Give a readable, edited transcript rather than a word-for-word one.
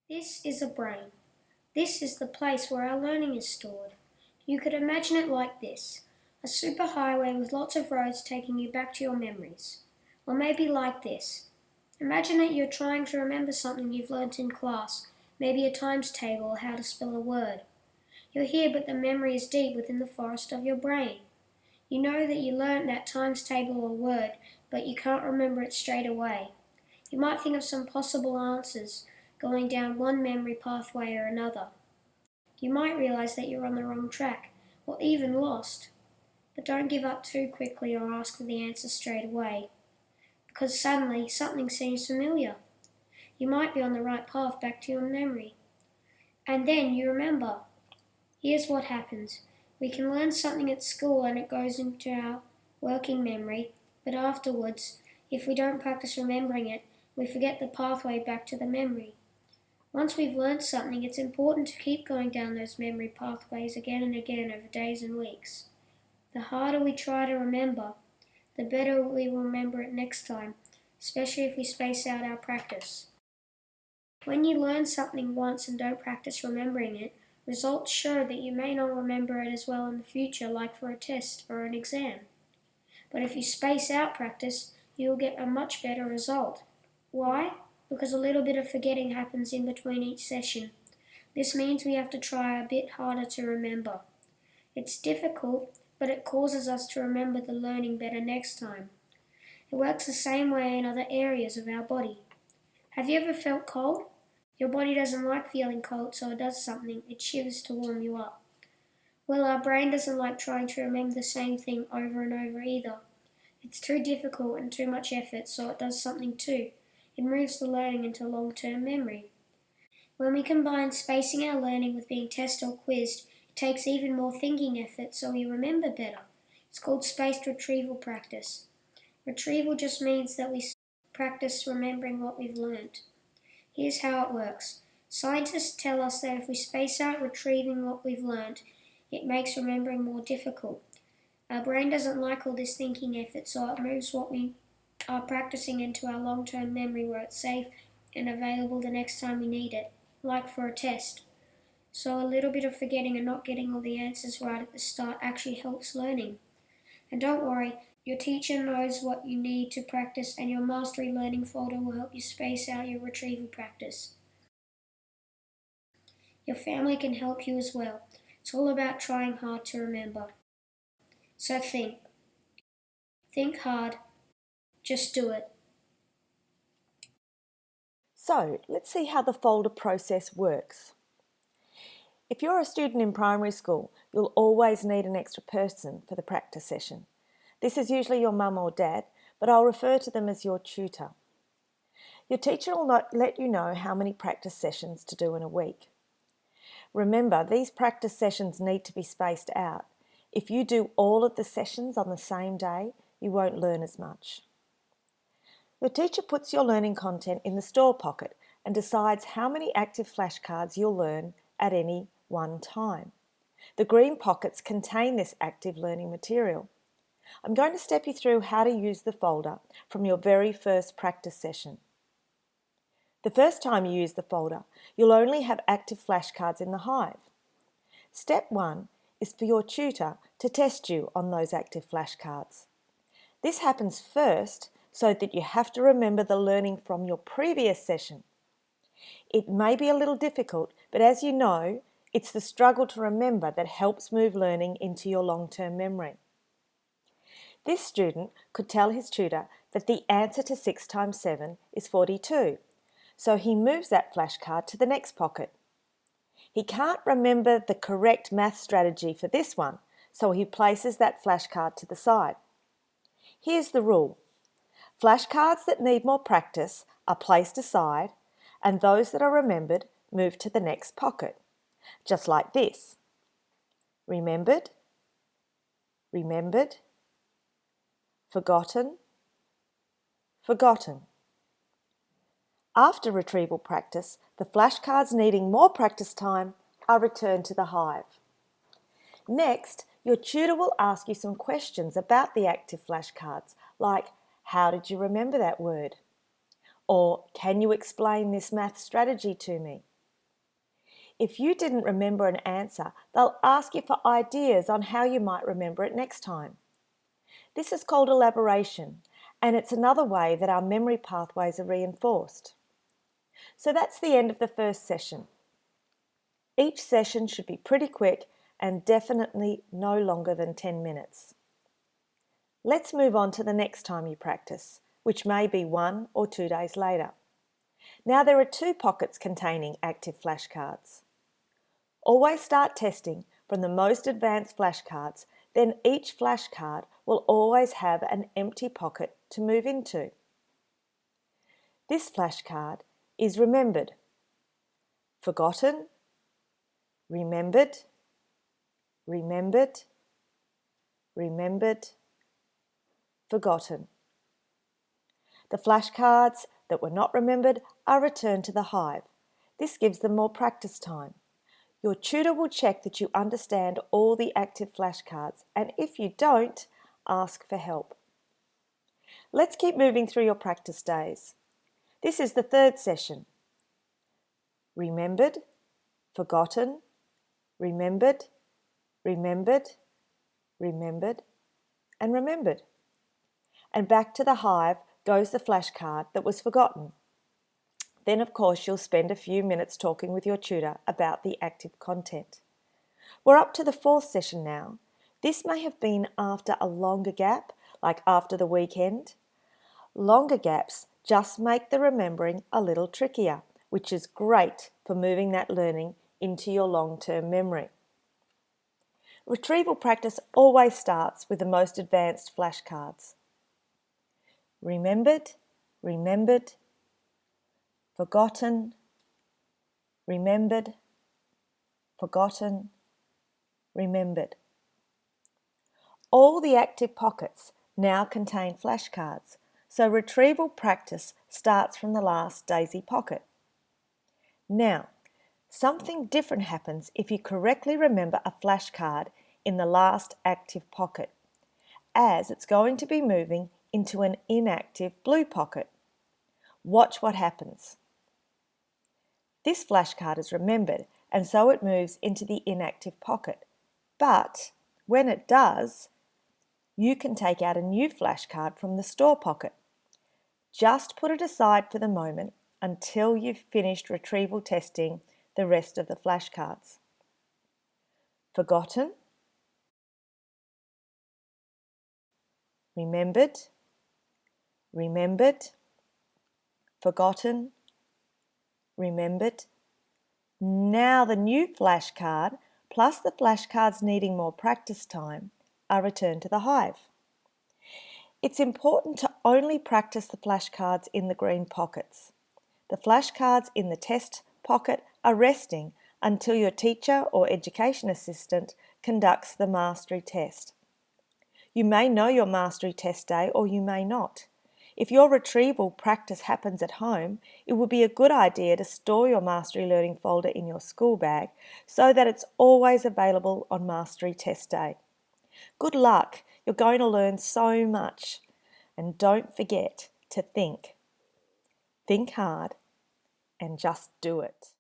This is a brain. This is the place where our learning is stored. You could imagine it like this: a superhighway with lots of roads taking you back to your memories. Or maybe like this. Imagine that you're trying to remember something you've learnt in class, maybe a times table or how to spell a word. You're here, but the memory is deep within the forest of your brain. You know that you learnt that times table or word, but you can't remember it straight away. You might think of some possible answers, going down one memory pathway or another. You might realize that you're on the wrong track, or even lost. But don't give up too quickly or ask for the answer straight away, because suddenly something seems familiar. You might be on the right path back to your memory. And then you remember. Here's what happens. We can learn something at school and it goes into our working memory, but afterwards, if we don't practice remembering it, we forget the pathway back to the memory. Once we've learned something, it's important to keep going down those memory pathways again and again over days and weeks. The harder we try to remember, the better we will remember it next time, especially if we space out our practice. When you learn something once and don't practice remembering it, results show that you may not remember it as well in the future, like for a test or an exam. But if you space out practice, you will get a much better result. Why? Because a little bit of forgetting happens in between each session. This means we have to try a bit harder to remember. It's difficult, but it causes us to remember the learning better next time. It works the same way in other areas of our body. Have you ever felt cold? Your body doesn't like feeling cold, so it does something. It shivers to warm you up. Well, our brain doesn't like trying to remember the same thing over and over either. It's too difficult and too much effort, so it does something too. It moves the learning into long-term memory. When we combine spacing our learning with being tested or quizzed, it takes even more thinking effort, so we remember better. It's called spaced retrieval practice. Retrieval just means that we practice remembering what we've learnt. Here's how it works. Scientists tell us that if we space out retrieving what we've learnt, it makes remembering more difficult. Our brain doesn't like all this thinking effort, so it moves what we are practicing into our long-term memory where it's safe and available the next time we need it, like for a test. So a little bit of forgetting and not getting all the answers right at the start actually helps learning. And don't worry, your teacher knows what you need to practice, and your Mastery Learning folder will help you space out your retrieval practice. Your family can help you as well. It's all about trying hard to remember. So think. Think hard. Just do it. So let's see how the folder process works. If you're a student in primary school, you'll always need an extra person for the practice session. This is usually your mum or dad, but I'll refer to them as your tutor. Your teacher will let you know how many practice sessions to do in a week. Remember, these practice sessions need to be spaced out. If you do all of the sessions on the same day, you won't learn as much. Your teacher puts your learning content in the store pocket and decides how many active flashcards you'll learn at any one time. The green pockets contain this active learning material. I'm going to step you through how to use the folder from your very first practice session. The first time you use the folder, you'll only have active flashcards in the hive. Step 1 is for your tutor to test you on those active flashcards. This happens first so that you have to remember the learning from your previous session. It may be a little difficult, but as you know, it's the struggle to remember that helps move learning into your long-term memory. This student could tell his tutor that the answer to 6 times 7 is 42, so he moves that flashcard to the next pocket. He can't remember the correct math strategy for this one, so he places that flashcard to the side. Here's the rule. Flashcards that need more practice are placed aside, and those that are remembered move to the next pocket, just like this. Remembered, remembered, forgotten, forgotten. After retrieval practice, the flashcards needing more practice time are returned to the hive. Next, your tutor will ask you some questions about the active flashcards, like, how did you remember that word? Or, can you explain this math strategy to me? If you didn't remember an answer, they'll ask you for ideas on how you might remember it next time. This is called elaboration, and it's another way that our memory pathways are reinforced. So that's the end of the first session. Each session should be pretty quick and definitely no longer than 10 minutes. Let's move on to the next time you practice, which may be 1 or 2 days later. Now there are 2 pockets containing active flashcards. Always start testing from the most advanced flashcards, then each flashcard will always have an empty pocket to move into. This flashcard is remembered, forgotten, remembered, remembered, remembered, forgotten. The flashcards that were not remembered are returned to the hive. This gives them more practice time. Your tutor will check that you understand all the active flashcards, and if you don't, ask for help. Let's keep moving through your practice days. This is the 3rd session. Remembered, forgotten, remembered, remembered, remembered, and remembered. And back to the hive goes the flashcard that was forgotten. Then, of course, you'll spend a few minutes talking with your tutor about the active content. We're up to the 4th session now. This may have been after a longer gap, like after the weekend. Longer gaps just make the remembering a little trickier, which is great for moving that learning into your long-term memory. Retrieval practice always starts with the most advanced flashcards. Remembered, remembered, forgotten, remembered, forgotten, remembered. All the active pockets now contain flashcards, so retrieval practice starts from the last daisy pocket. Now, something different happens if you correctly remember a flashcard in the last active pocket, as it's going to be moving into an inactive blue pocket. Watch what happens. This flashcard is remembered, and so it moves into the inactive pocket. But when it does, you can take out a new flashcard from the store pocket. Just put it aside for the moment until you've finished retrieval testing the rest of the flashcards. Forgotten, remembered, remembered, forgotten, remembered. Now the new flashcard, plus the flashcards needing more practice time, are returned to the hive. It's important to only practice the flashcards in the green pockets. The flashcards in the test pocket are resting until your teacher or education assistant conducts the mastery test. You may know your mastery test day or you may not. If your retrieval practice happens at home, it would be a good idea to store your Mastery Learning folder in your school bag so that it's always available on Mastery Test Day. Good luck, you're going to learn so much. And don't forget to think. Think hard and just do it.